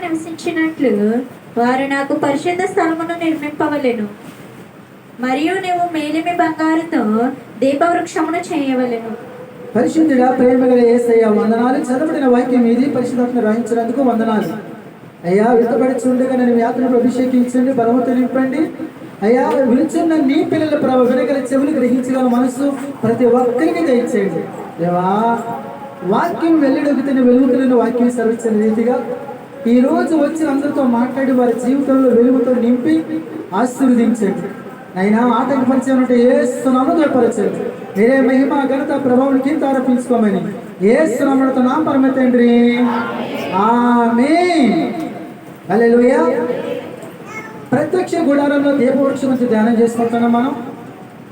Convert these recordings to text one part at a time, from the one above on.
నివసించినట్లు వారు నాకు పరిశుద్ధ స్థలమును నిర్మింపవలెను. మరియు నీవు మేలిమి బంగారుతో దీపవృక్షమును చేయవలెను. పరిశుద్ధుడా, ప్రేమగల యేసయ్య వందనాలు. చదవబడిన వాక్యం ఇది పరిశుద్ధాత్మను రాయించినందుకు వందనాలు అయ్యా. విడతబడి చూడగా నేను మీ ఆత్మను అభిషేకించండి, బలముతో నింపండి అయ్యా. విలుచున్న నీ పిల్లల ప్రభు వినగల చెవులు గ్రహించగల మనసు ప్రతి ఒక్కరికి దయచేయండి దేవా. వాక్యం వెల్లడొక్కుతున్న వెలుగుతున్న వాక్యం సర్వించిన రీతిగా ఈరోజు వచ్చిన అందరితో మాట్లాడి వారి జీవితంలో వెలుగుతో నింపి ఆశీర్వదించండి అయినా. ఆటంకపరిచే ఏసునామములో దయపరచండి. మీరే మహిమ ఘనత ప్రభావం కింద ఆరోపించుకోమని ఏసునామముతో నా పరమ తండ్రి ఆమేన్. హల్లెలూయా. ప్రత్యక్ష గుడారంలో దీపవృక్షం నుంచి ధ్యానం చేసుకుంటున్నాం మనం.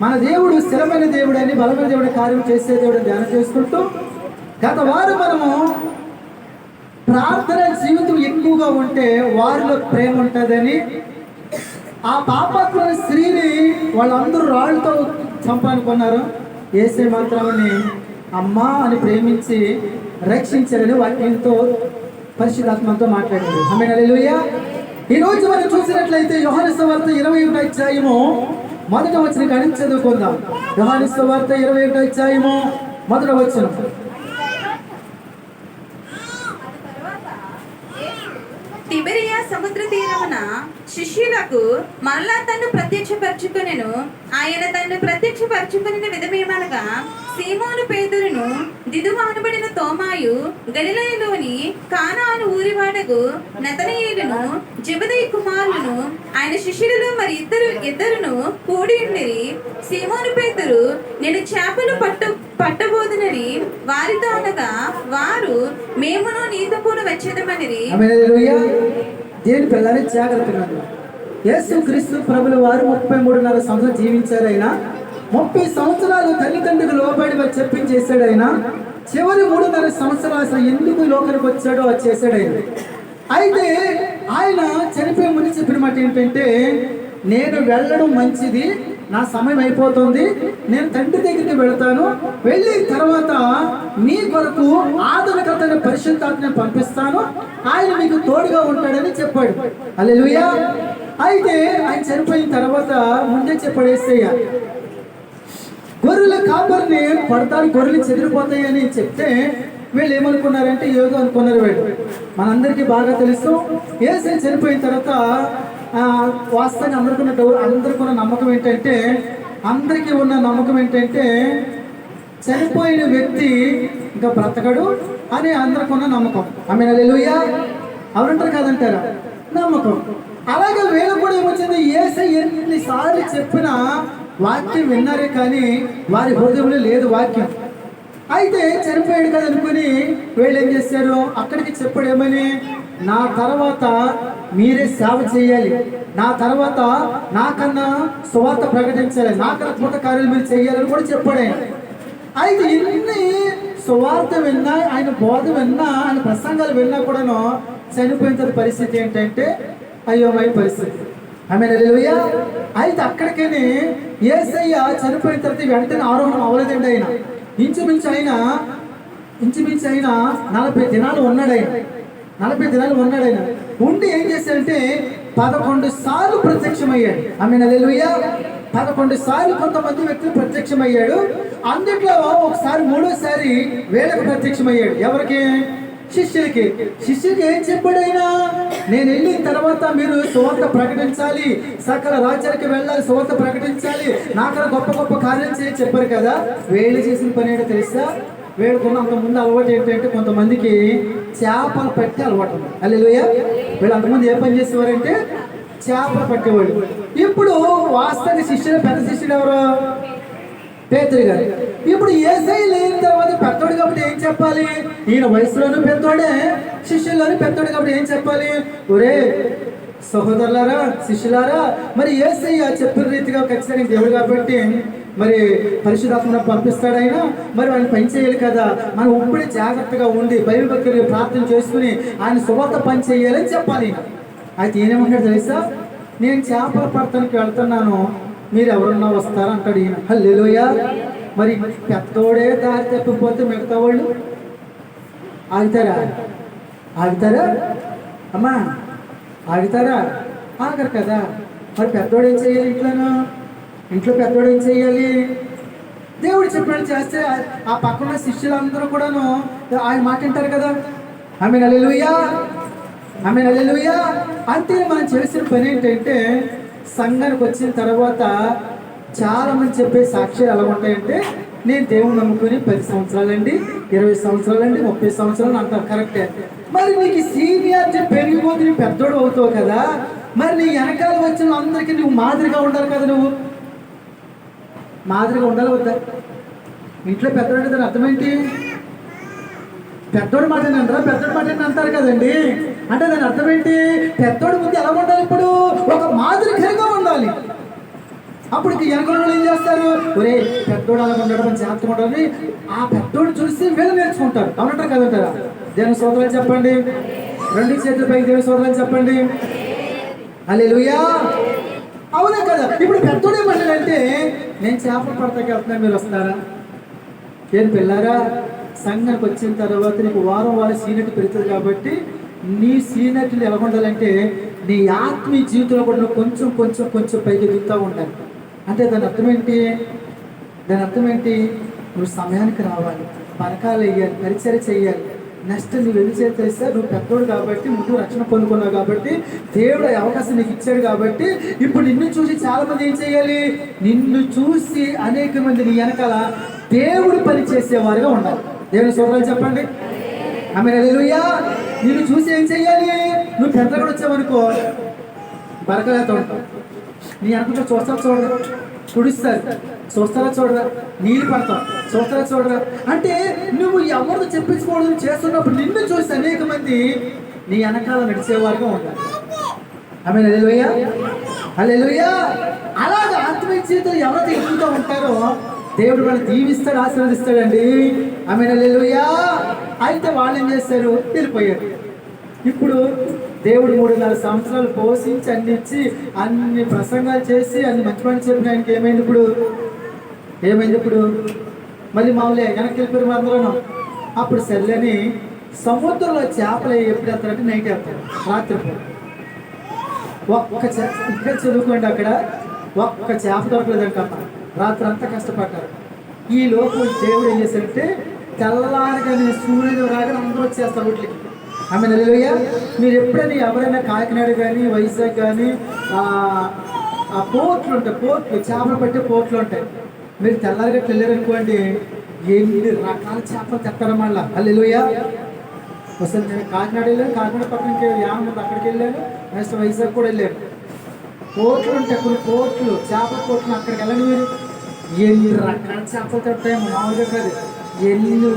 మన దేవుడు స్థిరమైన దేవుడు అని, బలమైన దేవుడు, కార్యం చేసే దేవుడు ధ్యానం చేసుకుంటూ గత వారం మనము ప్రార్థన జీవితం ఎక్కువగా ఉంటే వారిలో ప్రేమ ఉంటుందని, ఆ పాపాత్మైన స్త్రీని వాళ్ళందరూ రాళ్ళతో చంపాలనుకున్నారు. యేసే మాత్రమని అమ్మా అని ప్రేమించి రక్షించారని వాక్యంతో పరిశుద్ధాత్మతో మాట్లాడారు. ఆమేన్, హల్లెలూయా. ఈరోజు మనం చూసినట్లయితే యోహాను సువార్త 21వ అధ్యాయము మొదటి వచనం కాడి చదువుకుందాం. యోహాను సువార్త 21వ అధ్యాయము మొదటి వచనం. తిబెరియా సముద్ర తీరమున శిష్యులకు మరలా తన్ను ప్రత్యక్షపరచుకొనెను. ఆయన తన్ను ప్రత్యక్షపరచుకొనిన విధమేమనగా, సీమోను పేతురును, దిదుమ అనబడిన తోమాయు, గలిలయలోని కానా అను ఊరివాడగు నతనయేలును, జెబెదయి కుమారులను ఆయన శిష్యులలో మరి ఇద్దరును కూడి ఉండిరి. సీమోను పేతురు, నేను చేపలు పట్టబోదునని వారితో అనగా, వారు మేమును నీతో కూడా వచ్చేదమనిరి. దేవుని పిల్లలు జాగ్రత్తగా, యేసు క్రీస్తు ప్రభుల వారు 33.5 సంవత్సరాలు జీవించారు. ఆయన 30 సంవత్సరాలు తల్లిదండ్రులకు లోబడి వారు చెప్పించేశాడు. ఆయన చివరి 3.5 సంవత్సరాలు అసలు ఎందుకు లోకానికి వచ్చాడో అది చేశాడు ఆయన. అయితే ఆయన చనిపోయే ముందు చెప్పిన మాట ఏంటంటే, నేను వెళ్ళడం మంచిది, నా సమయం అయిపోతుంది, నేను తండ్రి దగ్గరికి వెళతాను, వెళ్ళిన తర్వాత మీ కొరకు ఆదరణకర్తని పరిశుద్ధాత్మని పంపిస్తాను, ఆయన మీకు తోడుగా ఉంటాడని చెప్పాడు. హల్లెలూయా. అయితే ఆయన చనిపోయిన తర్వాత ముందే చెప్పాడు యేసయ్య, గొర్రెల కాపరిని పడతారు, గొర్రెలు చెదిరిపోతాయని చెప్తే వీళ్ళు ఏమనుకున్నారంటే ఏదో అనుకున్నారు. వీళ్ళు మనందరికీ బాగా తెలుసు. యేసయ్య చనిపోయిన తర్వాత వాస్తవంగా అందరికీ ఉన్న నమ్మకం ఏంటంటే, చనిపోయిన వ్యక్తి ఇంకా బ్రతకడు అని అందరికీ ఉన్న నమ్మకం. ఆమేన్, హల్లెలూయా. అవునంటారు కాదంటారా? నమ్మకం. అలాగే వీళ్ళు కూడా ఏమొచ్చింది, యేసయ్య ఎన్నిసార్లు చెప్పిన వాక్యం విన్నారే కానీ వారి హృదయంలో లేదు వాక్యం. అయితే చనిపోయాడు కదా అనుకుని వీళ్ళు ఏం చేశారు, అక్కడికి చెప్పాడు ఏమని, నా తర్వాత మీరే సేవ చేయాలి, నా తర్వాత నాకన్నా సువార్త ప్రకటించాలి, నాకన్నా అద్భుత కార్యాలు మీరు చేయాలని కూడా చెప్పాడు ఆయన. అయితే ఇన్ని సువార్త విన్నా, ఆయన బోధ విన్నా, ఆయన ప్రసంగాలు విన్నా కూడాను చనిపోయిన పరిస్థితి ఏంటంటే అయోమయ పరిస్థితి. ఆమేన్, హల్లెలూయా. అయితే అక్కడికని యేసయ్య చనిపోయిన తర్వాత వెంటనే ఆరోహణం అవ్వలేదండి. ఆయన ఇంచుమించు ఆయన 40 దినాలు ఉన్నాడు. ఆయన 40 దినాలు ఉన్నాడు. ఆయన ఉండి ఏం చేశాడంటే 11 సార్లు ప్రత్యక్షమయ్యాడు. ఆమేన్, హల్లెలూయా. 11 సార్లు కొంతమంది వ్యక్తులు ప్రత్యక్షమయ్యాడు. అందుట్లో ఒకసారి మూడోసారి వీళ్ళకి ప్రత్యక్షమయ్యాడు. ఎవరికి? శిష్యులకి. ఏం చెప్పాడు ఆయన, నేను వెళ్ళిన తర్వాత మీరు సువార్త ప్రకటించాలి, సకల రాజ్యానికి వెళ్ళాలి, సువార్త ప్రకటించాలి, నాకన్నా గొప్ప గొప్ప కార్యాలు చేసి చెప్పారు కదా. వీళ్ళు చేసిన పని ఏంటో తెలుసా? వీళ్ళకున్న అంతకుముందు అలవాటు ఏంటంటే కొంతమందికి చేపలు పట్టి అలవాటు ఉంది. హల్లెలూయా. వీళ్ళు అంతకుముందు ఏ పని చేసేవారంటే చేపలు పట్టేవాళ్ళు. ఇప్పుడు వాస్తవ పెద్ద శిష్యుడు ఎవరు? పేతురు గారు. ఇప్పుడు యేసయ్య లేని తర్వాత పెద్దోడు కాబట్టి ఏం చెప్పాలి? ఈయన వయసులోనూ పెద్దోడే, శిష్యుల్లోనూ పెద్దోడు కాబట్టి ఏం చెప్పాలి? ఒరే సహోదరులారా, శిష్యులారా, మరి యేసయ్య చెప్పిన రీతిగా ఖచ్చితంగా దేవుడు కాబట్టి మరి పరిశుద్ధాత్మను పంపిస్తాడు ఆయన, మరి ఆయన పని చేయాలి కదా, మనం ఇప్పుడే జాగ్రత్తగా ఉండి బైబిల్ భక్తులు ప్రార్థన చేసుకుని ఆయన సువార్త పని చేయాలని చెప్పాలి. అయితే ఈయనేమంటాడు తెలుసా? నేను చేపల పడతానికి వెళ్తున్నాను, మీరు ఎవరన్నా వస్తారా అంటాడు ఈయన. హల్లెలూయా. మరి పెద్దోడే దారి తప్పిపోతే మిగతా వాళ్ళు ఆగుతారా? అమ్మా ఆగుతారా? ఆగరు కదా. మరి పెద్దోడు ఏం చేయాలి? ఇంట్లో పెద్దోడు ఏం చేయాలి? దేవుడు చెప్పినట్టు చేస్తే ఆ పక్కన శిష్యులందరూ కూడాను ఆయన మాట వింటారు కదా. ఆమేన్ హల్లెలూయా, ఆమేన్ హల్లెలూయా. అంతే మనం చేసిన పని ఏంటంటే సంఘానికి వచ్చిన తర్వాత చాలా మంది చెప్పే సాక్ష్యాలు ఎలా ఉంటాయంటే, నేను దేవుని నమ్ముకుని 10 సంవత్సరాలండి, 20 సంవత్సరాలండి, 30 సంవత్సరాలు అంటారు. కరెక్టే. మరి నీకు సీనియారిటీ పెరిగిపోతే నువ్వు పెద్దోడు అవుతావు కదా. మరి నీ వెనకాల వచ్చిన అందరికీ నువ్వు మాదిరిగా ఉండాలి కదా. నువ్వు మాదిరిగా ఉండాలి వద్దా? ఇంట్లో పెద్దోడు అంటే దాని అర్థం ఏంటి? పెద్దోడు మాట అంటారా? పెద్దోడు మాట అంటారు కదండి. అంటే దాని అర్థం ఏంటి? పెద్దోడు ముందు ఎలా ఉండాలి? ఇప్పుడు ఒక మాదిరిగా ఉండాలి. అప్పుడు వెనక వాళ్ళు ఏం చేస్తారు? ఒరే పెద్దోడు అలా ఉండడం జాగ్రత్తగా ఉండాలి, ఆ పెద్దోడు చూసి వీళ్ళు నేర్చుకుంటారు. అవునంటారు కదంటారా? దేవుని స్తోత్రాలు చెప్పండి. 2 చేతుల పైకి దేవుని స్తోత్రాలు చెప్పండి. హల్లెలూయా. అవునా కదా? ఇప్పుడు పెద్దోడు ఏమంటాడంటే, నేను చేపలు పడతాకి వెళ్తున్నా, మీరు వస్తారా? ఏం పిల్లారా, సంఘానికి వచ్చిన తర్వాత నీకు వారం సీనియర్ పెరుగుతుంది కాబట్టి నీ సీనియర్లు ఎలా ఉండాలంటే నీ ఆత్మీయ జీవితంలో కూడా నువ్వు కొంచెం పైకి ఎదుగుతూ ఉండాలి. అంటే దాని అర్థం ఏంటి? నువ్వు సమయానికి రావాలి, పరకాలు వేయాలి, పరిచయం చేయాలి. నెక్స్ట్ నువ్వు ఎందుకు చేస్తే నువ్వు పెద్దోడు కాబట్టి, ముందు రక్షణ పొందుకున్నావు కాబట్టి, దేవుడు అవకాశం నీకు ఇచ్చాడు కాబట్టి, ఇప్పుడు నిన్ను చూసి చాలా మంది ఏం చేయాలి? నిన్ను చూసి అనేక మంది నీ వెనకాల దేవుడు పని చేసేవారుగా ఉండాలి. దేవుని స్తోత్రాలు చెప్పండి. ఆమేన్ హల్లెలూయా. నిన్ను చూసి ఏం చెయ్యాలి? నువ్వు పెద్దగా వచ్చావనుకో బరకలేత ఉంటావు. నీ అనుకుంటా చూడరా, కుడిస్తారు, చూడరా, నీళ్ళు పడతావు, చూడరా. అంటే నువ్వు ఎవరితో చెప్పించుకోవడం చేస్తున్నప్పుడు నిన్ను చూసి అనేక మంది నీ వెనకాల నడిచేవారుగా ఉండాలి. ఆమేన్ హల్లెలూయా, హల్లెలూయా. అలాగే ఆత్మీయ జీవితం ఎవరైతే ఎదుగుతూ ఉంటారో దేవుడు వాళ్ళని దీవిస్తాడు, ఆశీర్వదిస్తాడండి. ఆమేన్ హల్లెలూయా. అయితే వాళ్ళు ఏం చేస్తారు? వెళ్ళిపోయారు. ఇప్పుడు దేవుడు 3.5 సంవత్సరాలు పోషించి అన్నిచ్చి అన్ని ప్రసంగాలు చేసి అన్ని మంచి పని చెప్పిన ఆయనకి ఏమైంది ఇప్పుడు? మళ్ళీ మామూలే వెనక్కి వెళ్ళిపోయారు అందరూ. అప్పుడు సర్లేని సముద్రంలో చేపలు ఎప్పుడు వెళ్తారంటే నైట్ వెళ్తారు, రాత్రిపూట. ఇక్కడ చదువుకోండి, అక్కడ ఒక్క చేప దొరకలేదంట. రాత్రి అంతా కష్టపడ్డారు. ఈ లోపు దేవుడు ఏం చేశారంటే తెల్లారగానే సూర్యుడు రాగానే అందరూ వచ్చేస్తారు ఒట్లకి. ఆమేన్ హల్లెలూయా. మీరు ఎప్పుడైనా ఎవరైనా కాకినాడ కానీ వైజాగ్ కానీ ఆ పోర్ట్లు ఉంటాయి, చేపలు పట్టే పోర్ట్లు ఉంటాయి. మీరు తెల్లారగా వెళ్ళారనుకోండి, ఎన్ని రకాల చేపలు తెస్తారు మళ్ళా. హల్లెలూయా. అసలు నేను కాకినాడ వెళ్ళాను, కాకినాడ పక్కనకి యామంది అక్కడికి వెళ్ళాను, నెక్స్ట్ వైజాగ్ కూడా వెళ్ళాను. పోర్ట్లు ఉంటాయి, కొన్ని పోర్ట్లు, చేపల పోర్ట్లు. అక్కడికి వెళ్ళండి మీరు, ఎన్ని రకాల చేపలు తింటాయి మామూలుగా కాదు. ఎన్ని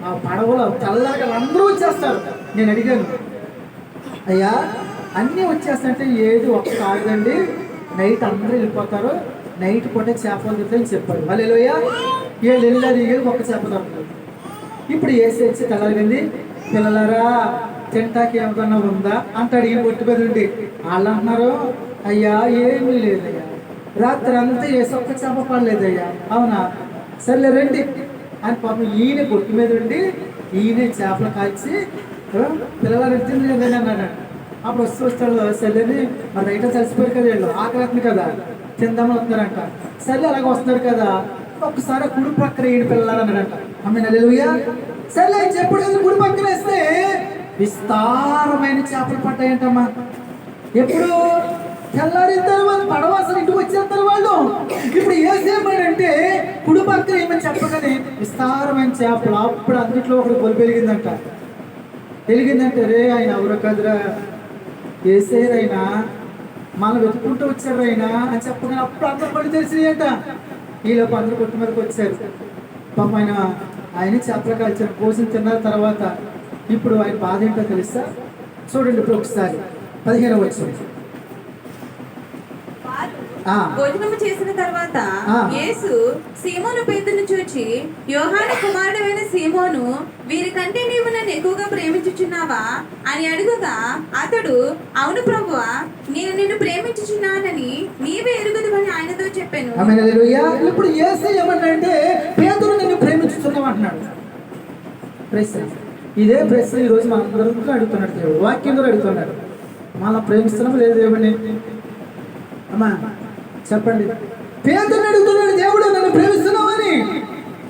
ఆ పడవలో తెల్లగా అందరూ వచ్చేస్తారు. నేను అడిగాను, అయ్యా అన్నీ వచ్చేస్తాయంటే ఏది ఒక్క ఆగదండి, నైట్ అందరూ వెళ్ళిపోతారు, నైట్ పూట చేపలు తింటాయని చెప్పాడు. హల్లెలూయా. వీళ్ళు వెళ్ళారు, ఒక్క చేప దొరకదు. ఇప్పుడు వేసేసి తెల్లగండి, పిల్లలారా తింటాకి ఏమన్నా ఉందా అంటాడు ఈయన కొట్టు మీద ఉండి. వాళ్ళు అంటున్నారు, అయ్యా ఏమీ లేదయ్యా, రాత్రి అంతా ఒక్క చేప పడలేదయ్యా. అవునా, సర్లే రండి అని పాపం ఈయన కొట్టు మీద ఉండి ఈయన చేపలు కాల్చి పిల్లలు తింది లేదని అన్నాడు. అప్పుడు వస్తాడు, సర్లేని మరి రైట్ కలిసిపోయారు కదా, వీళ్ళు ఆకలిస్తుంది కదా, తిందామని వస్తున్నారంట. సర్లే అలాగ వస్తున్నారు కదా, ఒక్కసారి కుడి పక్కన ఈయన పిల్లలు అన్నాడంట. ఆమేన్ హల్లెలూయా. సర్లే చెప్పుడు కుడి పక్కన వేస్తే విస్తారమైన చేపలు పడ్డాయంటమ్మా. ఎప్పుడు? తెల్లారిన తర్వాత పడవాసలు ఇంటికి వచ్చేస్తారు వాళ్ళు. ఇప్పుడు ఏసేమంటే కుడి పక్కన ఏమని చెప్పగానే విస్తారమైన చేపలు. అప్పుడు అందుట్లో ఒకటి బొలి వెలిగిందంటే రే ఆయన ఎవరో కదరా, వేసేరు అయినా మనం వెతుక్కుంటూ వచ్చారు అయినా అని చెప్పగానే అప్పుడు అందరు పడి తెలిసినాయంట. ఈలోపు అందరు కొట్టు మీదకి వచ్చారు. పాప ఆయన చేపలు కాల్చారు, కోసిన తిన్న తర్వాత ఇప్పుడు ఆయన బాధ ఏంటో తెలుసా? చూడండి ఇప్పుడు ఒకసారి 15వ వచనం. భోజనము చేసిన తర్వాత యేసు సీమోను పేతురును చూచి, యోహాను కుమారుడైన సీమోను, వీరికంటే నీవు నన్ను ఎక్కువగా ప్రేమించుచున్నావా అని అడుగుగా, అతడు అవును ప్రభువా, నేను నిన్ను ప్రేమించుచున్నానని నీవే ఎరుగుదువని ఆయనతో చెప్పాను. ఆమేన్ హల్లెలూయా. ఇప్పుడు యేసు ఏమన్నాడంటే పేతురు నిన్ను ప్రేమించుచున్నావు అంటున్నాడు. ఇదే ప్రశ్న ఈరోజు మన అందరితో అడుగుతున్నాడు దేవుడు, వాక్యం ద్వారా అడుగుతున్నాడు. మనం ప్రేమిస్తున్నాం లేదు దేవుడిని? అమ్మా చెప్పండి. పేతురుని అడుగుతున్నాడు దేవుడు, నన్ను ప్రేమిస్తున్నావని.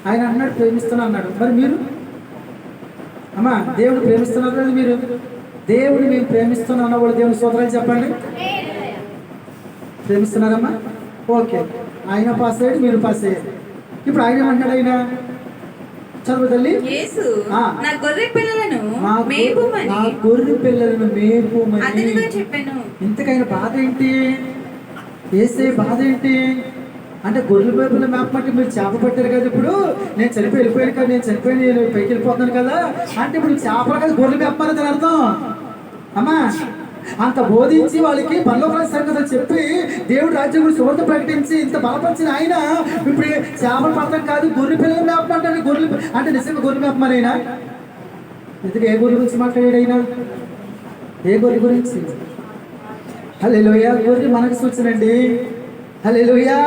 ఆయన అన్నాడు ప్రేమిస్తున్నా అన్నాడు. మరి మీరు అమ్మా దేవుడు ప్రేమిస్తున్నారు కదా మీరు? దేవుడిని మేము ప్రేమిస్తున్నా అన్నవాడు దేవుని స్తోత్రాలు చెప్పండి. ప్రేమిస్తున్నారమ్మా? ఓకే, ఆయన పాస్ అయ్యాడు, మీరు పాస్ అయ్యారు. ఇప్పుడు ఆయన ఏమంటాడు? ఆయన చదువు తల్లి. యేసు ఆ. నా గొర్రె పిల్లలను నా మేపుమని గొర్రె పిల్లలను మేపుమని అతనితో చెప్పాను. ఇంతకైనా బాధ ఏంటి? వేసే బాధ ఏంటి అంటే గొర్రెల వైపున మేపమంటే మీరు చేప పట్టారు కదా, ఇప్పుడు నేను చనిపోయి వెళ్ళిపోయాను కదా, నేను చనిపోయి నేను పైకి వెళ్ళిపోతున్నాను కదా అంటే ఇప్పుడు చేపలు కదా గొర్రెలు మేపమని దాని అర్థం. అమ్మా అంత బోధించి వాళ్ళకి పరలోక సంగతులు చెప్పి దేవుడు రాజ్యం గురించి సువార్త ప్రకటించి ఇంత బలపరిచిన ఆయన ఇప్పుడు చేపలు పడతాం కాదు గొర్రె పిల్లలు మేపమంటే గొర్రెలు అంటే నిజంగా గొర్రెలు మేపమని అయినా ఇంతకు ఏ గొర్రె గురించి మాట్లాడాడు అయినా? ఏ గొర్రె గురించి? హల్లెలూయా. గొర్రె మనకు సూచనండి. హల్లెలూయా.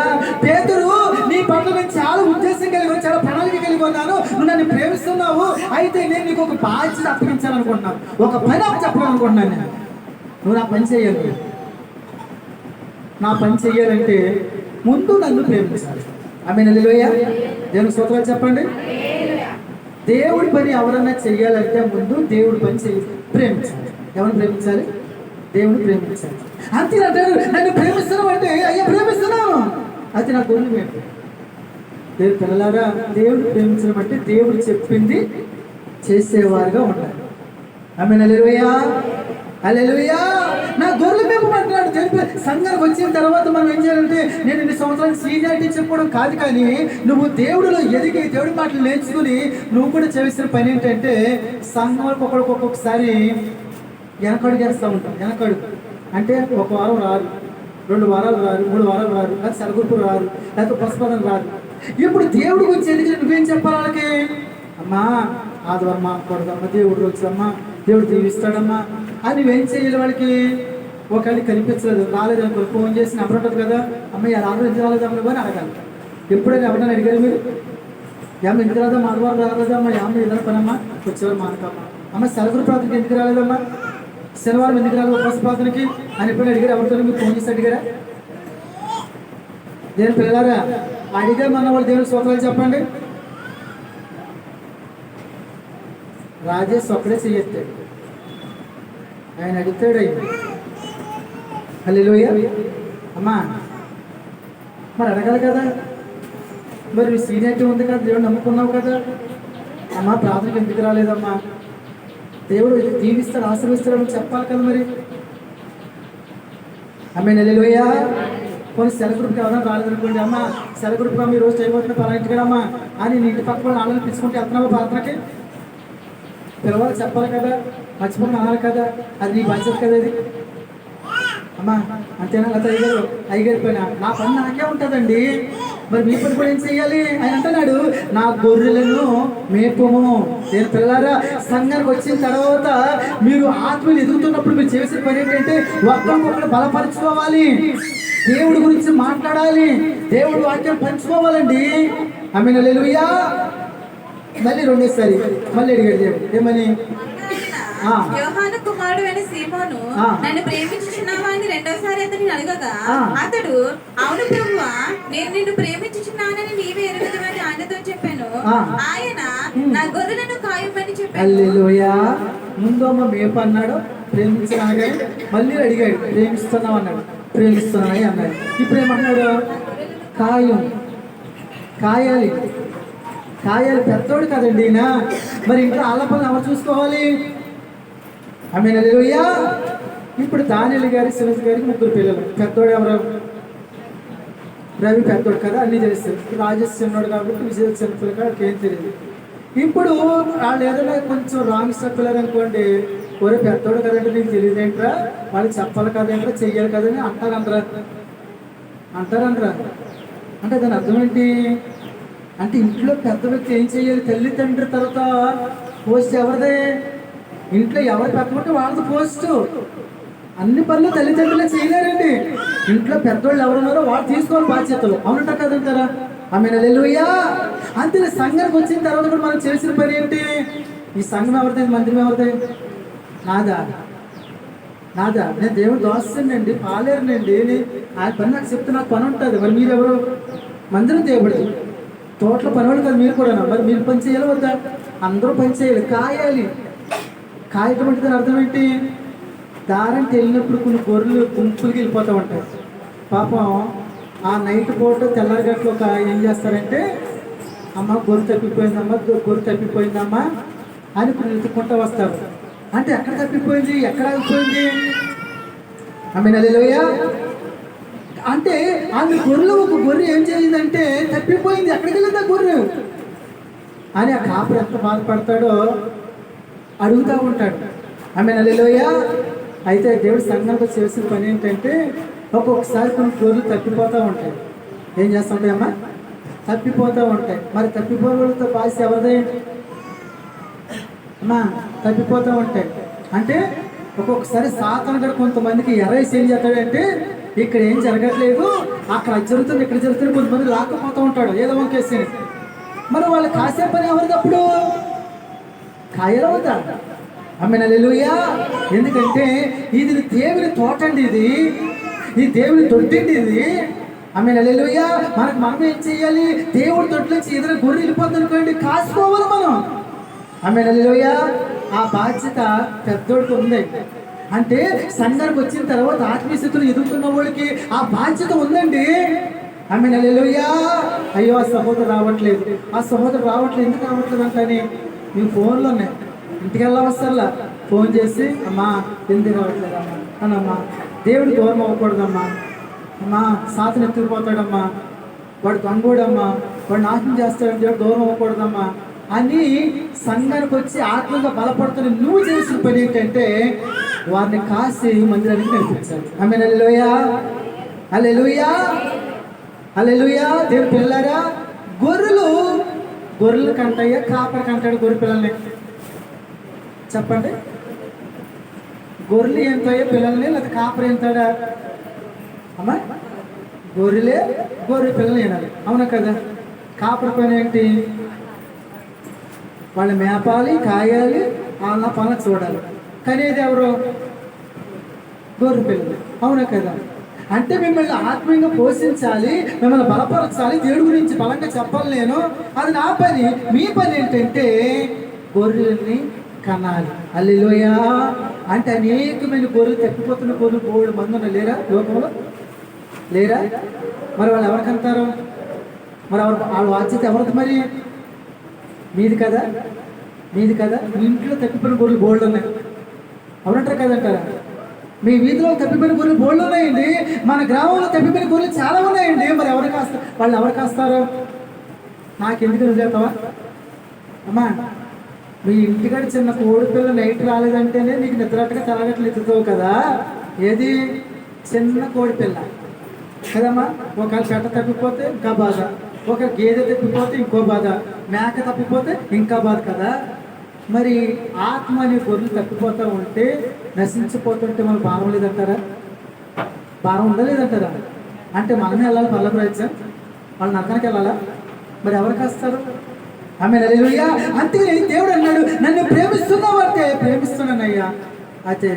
పేతురు నీ పట్ల నేను చాలా ఉద్దేశం కలిగి, చాలా ప్రణాళిక కలిగి ఉన్నాను, నువ్వు నన్ను ప్రేమిస్తున్నావు, అయితే నేను నీకు ఒక బాధ్యత అప్పగించాలనుకుంటున్నాను, ఒక పని చెప్పాలనుకుంటున్నాను. నేను నువ్వు నా పని చేయాలి. నా పని చెయ్యాలంటే ముందు నన్ను ప్రేమించాలి. ఆమేన్. హల్లెలూయా. దేవుని స్తోత్రాలు చెప్పండి. దేవుడి పని ఎవరన్నా చెయ్యాలంటే ముందు దేవుడి పని ప్రేమించాలి. ఎవరిని ప్రేమించాలి? దేవుని ప్రేమించాలి. అంతే అంటారు. నన్ను ప్రేమిస్తున్నావు అంటే అయ్యా ప్రేమిస్తున్నాను, అది నా గొర్రెలు మేపు. దేవుడు పిల్లలారా, దేవుడు ప్రేమించడం అంటే దేవుడు చెప్పింది చేసేవారుగా ఉండాలి. ఆమేన్. హల్లెలూయా. హల్లెలూయా. నా గొర్రెలు మేపమంటున్నాడు. తెలిపి సంఘానికి వచ్చిన తర్వాత మనం ఏం చేయాలంటే నేను ఇన్ని సంవత్సరాలు సీనియారిటీ చెప్పుకోవడం కాదు, కానీ నువ్వు దేవుడిలో ఎదిగి దేవుడి మాటలు నేర్చుకుని నువ్వు కూడా చేసిన పని ఏంటంటే సంఘంలో ఒక్కొక్కసారి వెనకడుగు వేస్తూ ఉంటాం. వెనకడుగు అంటే ఒక వారం రారు, 2 వారాలు రారు, 3 వారాలు రారు, లేకపోతే సెలగురుపులు రారు, లేకపోతే పసుపదం రారు. ఇప్పుడు దేవుడి గురించి ఎదిగి నువ్వేం చెప్పాలి వాళ్ళకి? అమ్మా ఆదివారం మాట్లాడదమ్మా, దేవుడు వచ్చమ్మా, దేవుడు దీవిస్తాడమ్మా అని నువ్వేం చేయాలి వాళ్ళకి? ఒకవేళ కనిపించలేదు, రాలేదు అనుకో, ఫోన్ చేసి నెంబర్ ఉంటుంది కదా, అమ్మ రాదు ఎందుకు రాలేదమ్మా అని అడగాలి. ఎప్పుడైనా ఎవరైనా అడిగారు మీరు? ఏమో ఎందుకు రాదమ్మా, ఆదివారం రాలేదమ్మా, ఏమో ఏదైనా పనమ్మా, వచ్చేవారు మానకమ్మా, అమ్మ సెలవుల ప్రార్థనకి ఎందుకు రాలేదమ్మా, శనివారం ఎందుకు రాలేదు ఉపవాస ప్రార్థనకి అని ఎప్పుడైనా అడిగారు? ఎవరితో మీరు ఫోన్ చేసి అడిగారా? దేవుని పిల్లలారా, అడిగే మన వాళ్ళు దేవుని స్తోత్రాలు చెప్పండి. రాజేష్ ఒక్కడే చెయ్యెత్తాడు, ఆయన అడుగుతాడు. అయ్యి హల్లెలూయా. అమ్మా మరి అడగాలి కదా, మరి మీ సీనియారిటీ ఉంది కదా, దేవుడు నమ్ముకున్నావు కదా, అమ్మా ప్రార్థనకి ఎందుకు రాలేదమ్మా, దేవుడు దీవిస్తాడు ఆశీర్వదిస్తాడని చెప్పాలి కదా మరి. ఆమేన్. హల్లెలూయా. కొన్ని సెల గ్రూప్కి ఎవరైనా రాలేదనుకోండి, అమ్మ సెల గ్రూప్గా మీరు రోజు చేయబోతున్న పలాంటి కదా అమ్మా అని నీటి పక్క వాళ్ళు ఆళ్ళని పిలుచుకుంటే వెళ్తున్నావా ప్రార్థనకి? పిల్లవాళ్ళు చెప్పాలి కదా, మర్చిపోయి అనాలి కదా, అది నీ బాధ్యత కదా అది. అమ్మా అంతేనా? లేకపోతే అయ్యగారిపోయినా నా పని నాకే ఉంటుందండి, మరి మీ పని కూడా ఏం చెయ్యాలి? ఆయన అంటున్నాడు నా గొర్రెలను మేపుము. నేను పిల్లలారా, సంఘానికి వచ్చిన తర్వాత మీరు ఆత్మలు ఎదుగుతున్నప్పుడు మీరు చేసిన పని ఏంటంటే ఒక్కరికొకరు బలపరుచుకోవాలి, దేవుడి గురించి మాట్లాడాలి, దేవుడి వాక్యం పంచుకోవాలండి. ఆమేన్. హల్లెలూయా. మళ్ళీ రెండోసారి మళ్ళీ అడిగాడు దేవుడు ఏమని? యోహాను కుమారుడు అయిన సీమోను నన్ను ప్రేమించుచున్నావా అని రెండోసారి అతన్ని అడగగా అతడు అవును ప్రభువా, నేను నిన్ను ప్రేమించుచున్నానని నీవే ఎరుగుదువని ఆయనతో చెప్పాను. ఆయన నా గొర్రెలను కాయమని చెప్పాను. హల్లెలూయా. ముందు అమ్మ మేపు అన్నాడు, ప్రేమించాను, మళ్ళీ అడిగాడు ప్రేమిస్తున్నావు అన్నాడు, ప్రేమిస్తున్నాయి అన్నాడు. ఇప్పుడు ఏమన్నాడు? కాయం, కాయాలి, కాయాలి. పెద్దోడు కదండి ఈయన, మరి ఇంట్లో ఆళ్ళ పనులు ఎవరు చూసుకోవాలి? ఆమేన్. హల్లెలూయా. ఇప్పుడు దానియేలు గారి సునీత గారికి 3 పిల్లలు. పెద్దోడు ఎవరు? రవి పెద్దోడు కదా, అన్నీ చేస్తారు. రాజేష్ చిన్నోడు కాబట్టి విజయ్ చిన్నపిల్ల కాబట్టి ఏం తెలియదు. ఇప్పుడు వాళ్ళు ఏదైనా కొంచెం రాంగ్ స్టెప్ వెళ్ళారు అనుకోండి, ఒరే పెద్దోడు కదంటే నీకు తెలియదేంట్రా, వాళ్ళు చెప్పాలి కదేంట్రా, చెయ్యాలి కదని అంటారంటారా? అంటే దాని అర్థం ఏంటి అంటే ఇంట్లో పెద్ద వ్యక్తి ఏం చేయాలి? తల్లిదండ్రుల తర్వాత పోస్ట్ ఎవరిదే? ఇంట్లో ఎవరు పెద్దమంటే వాళ్ళది పోస్ట్. అన్ని పనులు తల్లిదండ్రులే చేయలేరండి. ఇంట్లో పెద్దోళ్ళు ఎవరున్నారో వాళ్ళు తీసుకోవాలి బాధ్యతలు. అవునంట కదంటారా? ఆమేన్. హల్లెలూయా. అంతే సంఘానికి వచ్చిన తర్వాత కూడా మనం చేసిన పని ఏంటి? ఈ సంఘం ఎవరిది, మందిరం ఎవరిది? నాదా? నాదా? నేను దేవుడు దోస్తానండి, పాలేరునండి, ఆయన పని నాకు చెప్తే నాకు పని ఉంటుంది. మరి మీరెవరు? మందిరం దేవుడిది, తోటలో పనివాళ్ళు కదా మీరు కూడా. మరి మీరు పని చేయాలి వద్దా? అందరూ పని చేయాలి, కాయాలి. కాయటం అంటే దాని అర్థం ఏంటి? దారంటే వెళ్ళినప్పుడు కొన్ని గొర్రెలు గుంపులకి వెళ్ళిపోతూ ఉంటాయి. పాపం ఆ నైట్ పూట తెల్లారిగట్లు ఒక ఏం చేస్తారంటే, అమ్మ గొర్రె తప్పిపోయిందమ్మా, గొర్రె తప్పిపోయిందమ్మా అని ఇప్పుడు వెతుక్కుంటూ వస్తారు. అంటే ఎక్కడ తప్పిపోయింది, ఎక్కడ ఆగిపోయింది? ఆమె హల్లెలూయా. అంటే ఆమె గొర్రెలు ఒక గొర్రె ఏం చేయిందంటే తప్పిపోయింది, ఎక్కడికి వెళ్ళింది ఆ గొర్రె అని ఆ కాపురు ఎంత బాధపడతాడో అడుగుతూ ఉంటాడు. ఆమె హల్లెలూయా. అయితే దేవుడి సంఘంలో చేసిన పని ఏంటంటే, ఒక్కొక్కసారి కొన్ని గొర్రెలు తప్పిపోతూ ఉంటాయి. ఏం చేస్తుంటాయమ్మా? తప్పిపోతూ ఉంటాయి. మరి తప్పిపోవడంతో భాష ఎవరిదే అమ్మా? తప్పిపోతూ ఉంటాయి. అంటే ఒక్కొక్కసారి సాతాను గారు కొంతమందికి ఎర్రేసి ఏం చేస్తాడంటే, ఇక్కడ ఏం జరగట్లేదు, అక్కడ అది జరుగుతుంది, ఇక్కడ జరుగుతుంది, కొంతమంది లాక్కపోతూ ఉంటాడు ఏదో వంకేసి. మరి వాళ్ళు కాసే పని ఎవరిది అప్పుడు? కాయలు అవుతా. ఆమె హల్లెలూయా. ఎందుకంటే ఇది దేవుని తోట అండి, ఇది దేవుని తొట్టిండి ఇది. ఆమె హల్లెలూయా. మనం ఏం చేయాలి? దేవుడి తొట్టి నుంచి ఏదైనా గొర్రె వెళ్ళిపోతుంది అనుకోండి, కాసుకోవాలి మనం. ఆమె హల్లెలూయా. ఆ బాధ్యత పెద్దోడికి ఉంది. అంటే సంఘానికి వచ్చిన తర్వాత ఆత్మీయ స్థితిలో ఎదుగుతున్న వాళ్ళకి ఆ బాధ్యత ఉందండి. ఆమె హల్లెలూయా. అయ్యో ఆ సహోదరు రావట్లేదు, ఆ సహోదరు రావట్లేదు, ఎందుకు రావట్లేదు అంటే మీ ఫోన్లో ఉన్నాయి. ఇంటికి వెళ్ళవసరలా ఫోన్ చేసి, అమ్మా ఎందుకు రావట్లేదమ్మా అనమ్మా, దేవుడు దూరం అవ్వకూడదమ్మా, అమ్మా సాతను ఎత్తుకుపోతాడమ్మా, వాడు దొంగోడమ్మా, వాడు నాశనం చేస్తాడని దేవుడు దూరం అవ్వకూడదమ్మా అని సంఘానికి వచ్చి ఆత్మగా బలపడుతున్న నువ్వు చేసిన పని ఏంటంటే వారిని కాసి మందిరానికి నడిపించాలి. ఆమె హల్లెలూయా. హల్లెలూయా. హల్లెలూయా. దేవుని పిల్లలారా, గొర్రెలు కంటాయా, కాపరి కంటాడు గొర్రె పిల్లల్ని? చెప్పండి. గొర్రెలు ఎంతాయో పిల్లల్ని, లేదా కాపరి ఎంతాడా? అమ్మా గొర్రె పిల్లల్ని ఏనాలి, అవునా కదా? కాపరి పని ఏంటి? వాళ్ళు మేపాలి, కాయాలి, వాళ్ళ పనులు చూడాలి. కానీ ఇది ఎవరు? గొర్రె పిల్లలు, అవునా కదా? అంటే మిమ్మల్ని ఆత్మీయంగా పోషించాలి, మిమ్మల్ని బలపరచాలి, దేవుడి గురించి బలంగా చెప్పాలి నేను. అది నా పని. మీ పని ఏంటంటే గొర్రెల్ని కనాలి. హల్లెలూయా. అంటే అనేకమైన గొర్రెలు తప్పిపోతున్న గొర్రెలు బోల్డ్ మంది ఉన్నారు, లేరా లోకంలో? లేరా? మరి వాళ్ళు ఎవరికి అంటారు? మరి వాళ్ళ బాధ్యత ఎవరిది? మరి మీది కదా, మీది కదా. మీ ఇంట్లో తప్పిపోయిన గొర్రెలు బోల్డ్ ఉన్నాయి, అవునంటారు కదంటారా? మీ వీధిలో తప్పిపోయిన గొర్రెలు బోల్డ్ ఉన్నాయండి, మన గ్రామంలో తప్పిపోయిన గొర్రెలు చాలా ఉన్నాయండి. మరి ఎవరు కాస్తారు? వాళ్ళు ఎవరు కాస్తారు? నాకెందుకు వదిలేస్తావా అమ్మా? మీ ఇంటికాడ చిన్న కోడి పిల్ల నైట్ రాలేదంటేనే నీకు నిద్రట్టుగా తలగట్లు ఎత్తుతావు కదా. ఏది? చిన్న కోడి పిల్ల కదమ్మా. ఒకవేళ పెట్ట తప్పిపోతే ఇంకా బాధ, ఒక గేదె తప్పిపోతే ఇంకో బాధ, మేక తప్పిపోతే ఇంకా బాధ కదా. మరి ఆత్మ అనే గొర్రెలు తప్పిపోతూ ఉంటే, నశించిపోతుంటే మనకు భారం లేదంటారా? భారం ఉందా లేదంటారా? అంటే మనమే వెళ్ళాలి పర్ల ప్రయత్నం, వాళ్ళు నరకానికి వెళ్ళాలా? మరి ఎవరికి వస్తారు? ఆమె హల్లెలూయా. అందుకని దేవుడు అన్నాడు, నన్ను ప్రేమిస్తున్నావు అంటే ప్రేమిస్తున్నానయ్యా, అయితే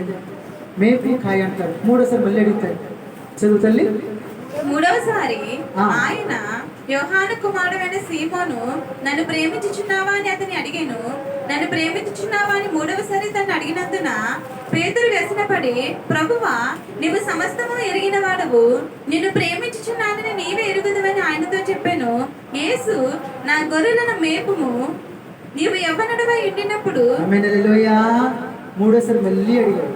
మేపు కాయ అంటాడు. మూడోసారి మళ్ళీ అడుగుతాడు, చదువు తల్లి. మూడవసారి ఆయన యోహాను కుమారుడైన సీమోను, నన్ను ప్రేమించుచున్నావా అని అతని అడిగాను. నన్ను ప్రేమించుచున్నావా అని మూడవసారి తను అడిగినందున పేతురు వ్యసనపడి, ప్రభువా నీవు సమస్తము ఎరిగిన వాడవు, నిన్ను ప్రేమించుచున్నానని నీవే ఎరుగుదువని ఆయనతో చెప్పాను. యేసు, నా గొర్రెలను మేపుము, నీవు యవ్వనుడివై ఉండినప్పుడు. హల్లెలూయా. మూడోసారి మళ్ళీ అడిగాడు.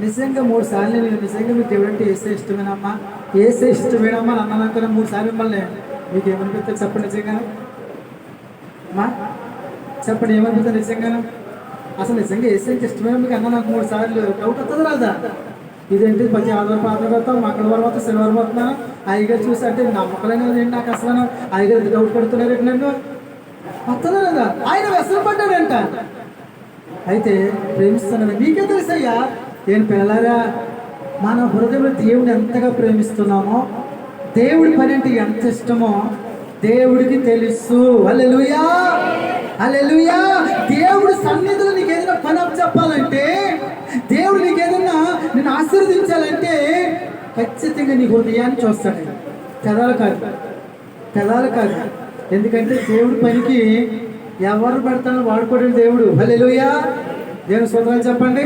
నిజంగా 3 సార్లు నేను నిజంగా మీకు దేవుడు అంటే ఏసే ఇష్టమేనమ్మా, ఏసే ఇష్టమేనమ్మా అని అన్నాను. 3 సార్లు మిమ్మల్ని మీకు ఏమనిపిస్తుంది చెప్పండి నిజంగాను అమ్మా? చెప్పండి ఏమనిపిస్తుంది నిజంగాను? అసలు నిజంగా ఏసే ఇష్టమేనా మీకు అన్నా? నాకు 3 సార్లు డౌట్ వస్తుంది రాదా? ఇదేంటి ప్రతి ఆదివారం పాత్రపడతాం, మంగళవారం వస్తాం, శనివారం వస్తున్నాను, అయ్యగారు చూసి అంటే నమ్మకలేని నాకు అసలు అయ్యగారు డౌట్ పెడుతున్నారు నన్ను వస్తుందా లేదా? ఆయన వ్యసనం పడ్డాడంట. అయితే ప్రేమిస్తున్నాను మీకే తెలుసయ్యా. ఏం పిల్లలారా, మన హృదయంలో దేవుడిని ఎంతగా ప్రేమిస్తున్నామో, దేవుడి పని అంటే ఎంత ఇష్టమో దేవుడికి తెలుసు. హల్లెలూయా. హల్లెలూయా. దేవుడు సన్నిధిలో నీకు ఏదైనా పని చెప్పాలంటే, దేవుడు నీకు ఏదైనా నిన్ను ఆశీర్వదించాలంటే ఖచ్చితంగా నీ హృదయాన్ని చూస్తాడు. పెదాలు కాదు. ఎందుకంటే దేవుడి పనికి ఎవరు పెడతానో వాడుకోడండి దేవుడు. హల్లెలూయా. దేవుని స్తోత్రాలు చెప్పండి.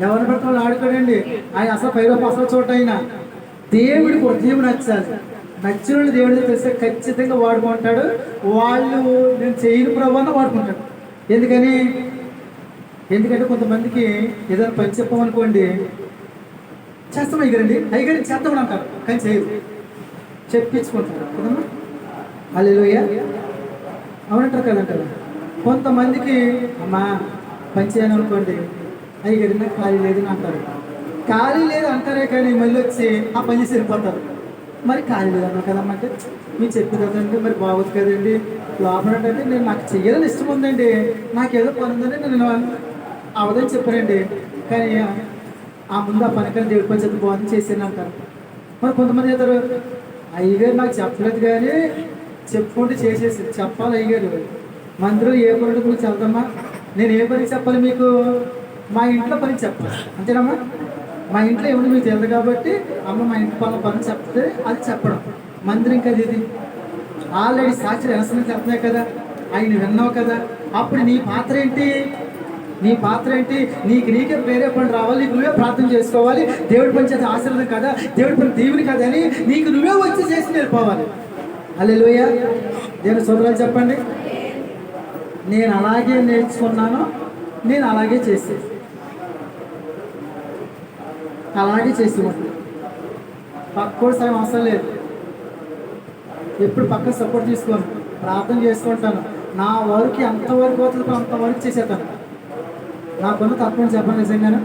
ఎవరు పెడతానో ఆడుకోడండి ఆయన. అసలు పైలో అసలు చోట అయినా దేవుడికి హృదయం నచ్చాలి. నచ్చిన దేవుడిని తెలిస్తే ఖచ్చితంగా వాడుకుంటాడు. వాళ్ళు నేను చేయను ప్రభు అన్న వాడుకుంటాడు. ఎందుకంటే కొంతమందికి ఏదైనా పని చెప్పమనుకోండి, చేస్తాం అయ్యగారండి చేద్దామని అంటారు, కానీ చేయరు, చెప్పించుకుంటారు కదమ్మా. హల్లెలూయా. అవునంటారు కదంటారు. కొంతమందికి అమ్మా పని చేయను అనుకోండి, అయ్యగారి నాకు ఖాళీ లేదని అంటారు. ఖాళీ లేదు అంటారే కానీ మళ్ళీ వచ్చి ఆ పని చేసి వెళ్ళిపోతారు. మరి ఖాళీ లేదన్నా కదమ్మా అంటే, మీరు చెప్పి కదండి మరి బాగోదు కదండి. లోపల అంటే నేను నాకు చెయ్యాలని ఇష్టం ఉందండి, నాకేదో పని ఉందండి, నేను అవదని చెప్పానండి, కానీ ఆ ముందు ఆ పనికని దేవుడి పని చెప్పి బాగుంది చేసాను అంటారు. మరి కొంతమంది చెప్తారు, అయ్యగారు నాకు చెప్పలేదు కానీ చెప్పుకుంటూ చేసేసి చెప్పాలి. అయ్యగారు మందిరం ఏ పని మీకు చెప్తామా, నేను ఏ పని చెప్పాలి మీకు, మా ఇంట్లో పని చెప్పాలి అంతేనమ్మా. మా ఇంట్లో ఏముంది మీకు తెలియదు కాబట్టి అమ్మ మా ఇంటి పని చెప్తే అది చెప్పడం మందిరం కదా. ఇది ఆల్రెడీ సాక్షి ఎనసరికి చెప్తున్నాయి కదా, ఆయన విన్నావు కదా. అప్పుడు నీ పాత్ర ఏంటి? నీకే వేరే పని రావాలి, నీకు నువ్వే ప్రార్థన చేసుకోవాలి. దేవుడి పని చేసే ఆశీర్వాదం కదా, దేవుడి పని దీవుని కదా అని నీకు నువ్వే వచ్చి చేసి నేర్పోవాలి. హల్లెలూయా. దేవుని స్తోత్రాలు చెప్పండి. నేను అలాగే నేర్చుకున్నాను, నేను అలాగే చేసి ఉంటాను. పక్కోడు సాయం అవసరం లేదు. ఎప్పుడు పక్క సపోర్ట్ తీసుకోను, ప్రార్థన చేసుకుంటాను. నా వరకు ఎంతవరకు అవుతుందో అంతవరకు చేసేస్తాను. నాకున్న తప్పని చెప్పండి నిజంగానే.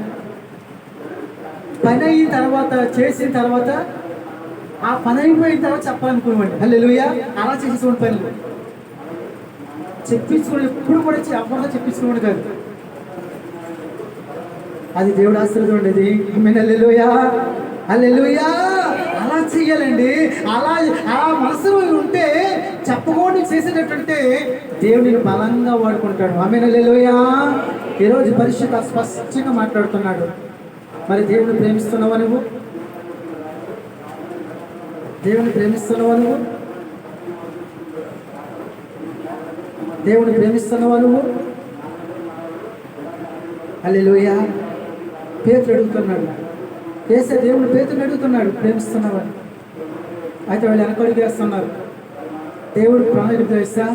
పని అయిన తర్వాత చేసిన తర్వాత ఆ పని అయిపోయిన తర్వాత చెప్పాలనుకోండి. హల్లెలూయా. అలా చేసేసుకోండి. పని చెప్పించుకోండి, ఎప్పుడు కూడా ఎవరితో చెప్పించుకోండి కాదు. అది దేవుడు ఆశీర్వాదం ఉండేది. హల్లెలూయా. అలా చెయ్యాలండి. అలా మనసులో ఉంటే చెప్పకుండా చేసేటట్టుంటే దేవుడిని బలంగా వాడుకుంటాడు. ఆమేన్. హల్లెలూయా. ఈరోజు పరిశుద్ధ స్పష్టంగా మాట్లాడుతున్నాడు. మరి దేవుని ప్రేమిస్తున్నావా నువ్వు? దేవుని ప్రేమిస్తున్నావా నువ్వు? హల్లెలూయా. పేతురు అడుగుతున్నాడు, యేసే దేవుడు పేతురుని అడుగుతున్నాడు, ప్రేమిస్తున్నావని. అయితే వాళ్ళు వెనకడుగు వేస్తున్నారు. దేవుడు ప్రణాళిక తెలుసా,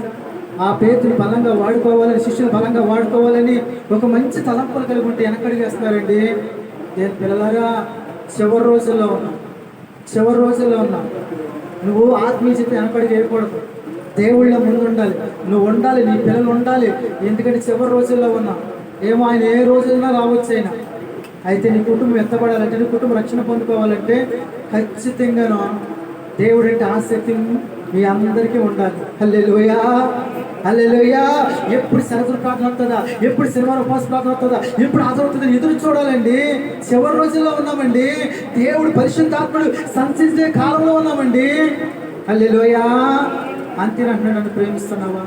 ఆ పేతుని బలంగా వాడుకోవాలని, శిష్యులు బలంగా వాడుకోవాలని ఒక మంచి తలంపులు కలిగి ఉంటే వెనకడుగు వేస్తున్నారండి. నేను పిల్లలారా చివరి రోజుల్లో ఉన్నాం. నువ్వు ఆత్మీయ చెప్పి వెనకడుగు వేయకూడదు. దేవుళ్ళ ముందు ఉండాలి, నువ్వు ఉండాలి, నీ పిల్లలు ఉండాలి. ఎందుకంటే చివరి రోజుల్లో ఉన్నాం. ఏమో ఆయన ఏ రోజులైనా రావచ్చు అయినా. అయితే నీ కుటుంబం ఎత్తబడాలంటే, నీ కుటుంబం రక్షణ పొందుకోవాలంటే ఖచ్చితంగాను దేవుడు అంటే ఆసక్తి మీ అందరికీ ఉండాలి. హల్లెలూయా. ఎప్పుడు శరదుల ప్రార్థన అవుతుందా, ఎప్పుడు శనివారం ఉపవాస ప్రార్థన అవుతుందా, ఎప్పుడు ఆదరవుతుందని ఎదురు చూడాలండి. చివరి రోజుల్లో ఉన్నామండి. దేవుడు పరిశుద్ధాత్ముడు సంచరించే కాలంలో ఉన్నామండి. హల్లెలూయా. అంతేనంటున్నాడు. నన్ను ప్రేమిస్తున్నావా?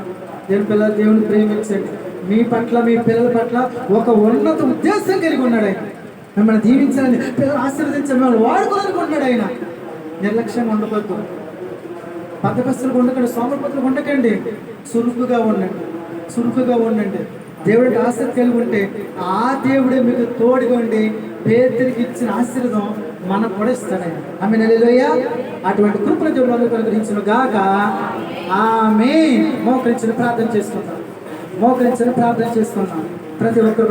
దేవుని ప్రేమించండి. మీ పట్ల, మీ పిల్లల పట్ల ఒక ఉన్నత ఉద్దేశం కలిగి ఉన్నాడు ఆయన. మిమ్మల్ని దీవించాలని, పిల్లలు ఆశీర్వదించాలని, మిమ్మల్ని వాడుకోవాలనుకుంటున్నాడు ఆయన. నిర్లక్ష్యంగా ఉండకూడదు, బద్ధకస్తులుగా ఉండకండి, సోమరిపోతులుగా ఉండకండి. చురుకుగా ఉండండి. దేవుడికి ఆసక్తి కలిగి ఉంటే ఆ దేవుడే మీకు తోడుగా ఉండి పేతురికి ఇచ్చిన ఆశీర్వాదం మనకు కూడా ఇస్తాడు. ఆమేన్. హల్లెలూయా. అటువంటి కృపను దేవుడు మనకు అనుగ్రహించును గాక. ఆమేన్. మోకరించిన ప్రార్థన చేసుకుందాం. ప్రతి ఒక్కరు